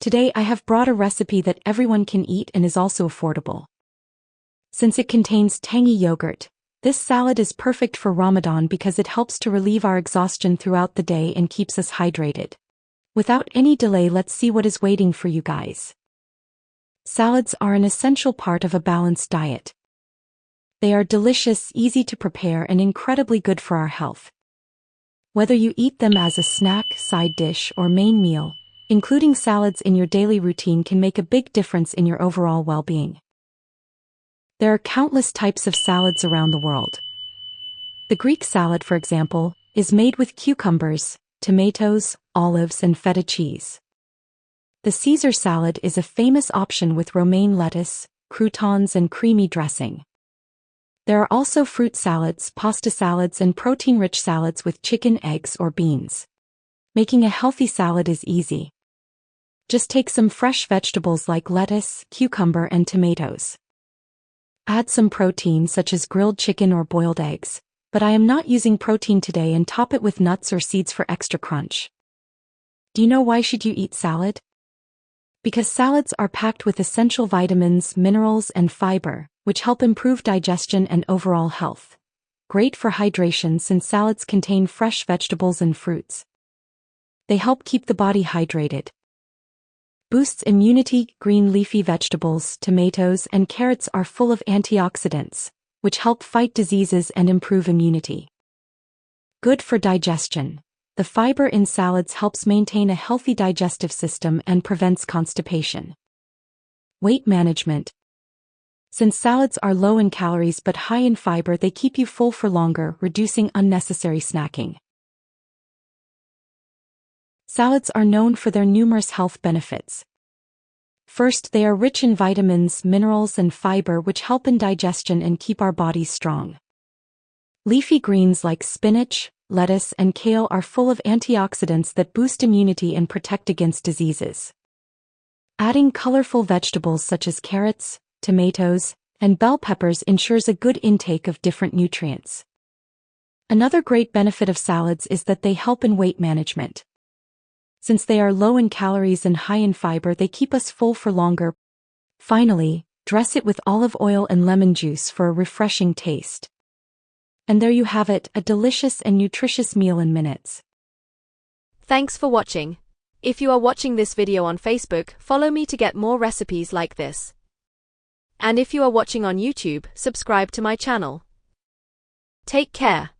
Today I have brought a recipe that everyone can eat and is also affordable. Since it contains tangy yogurt, this salad is perfect for Ramadan because it helps to relieve our exhaustion throughout the day and keeps us hydrated. Without any delay, let's see what is waiting for you guys. Salads are an essential part of a balanced diet. They are delicious, easy to prepare, and incredibly good for our health. Whether you eat them as a snack, side dish, or main meal, including salads in your daily routine can make a big difference in your overall well-being. There are countless types of salads around the world. The Greek salad, for example, is made with cucumbers, tomatoes, olives, and feta cheese. The Caesar salad is a famous option with romaine lettuce, croutons, and creamy dressing. There are also fruit salads, pasta salads, and protein-rich salads with chicken, eggs, or beans. Making a healthy salad is easy. Just take some fresh vegetables like lettuce, cucumber, and tomatoes. Add some protein such as grilled chicken or boiled eggs, but I am not using protein today, and top it with nuts or seeds for extra crunch. Do you know why should you eat salad? Because salads are packed with essential vitamins, minerals, and fiber, which help improve digestion and overall health. Great for hydration since salads contain fresh vegetables and fruits. They help keep the body hydrated. Boosts immunity. Green leafy vegetables, tomatoes, and carrots are full of antioxidants, which help fight diseases and improve immunity. Good for digestion. The fiber in salads helps maintain a healthy digestive system and prevents constipation. Weight management. Since salads are low in calories but high in fiber, they keep you full for longer, reducing unnecessary snacking. Salads are known for their numerous health benefits. First, they are rich in vitamins, minerals, and fiber which help in digestion and keep our bodies strong. Leafy greens like spinach, lettuce, and kale are full of antioxidants that boost immunity and protect against diseases. Adding colorful vegetables such as carrots, tomatoes, and bell peppers ensures a good intake of different nutrients. Another great benefit of salads is that they help in weight management. Since they are low in calories and high in fiber, they keep us full for longer. Finally, dress it with olive oil and lemon juice for a refreshing taste. And there you have it, a delicious and nutritious meal in minutes. Thanks for watching. If you are watching this video on Facebook, follow me to get more recipes like this. And if you are watching on YouTube, subscribe to my channel. Take care.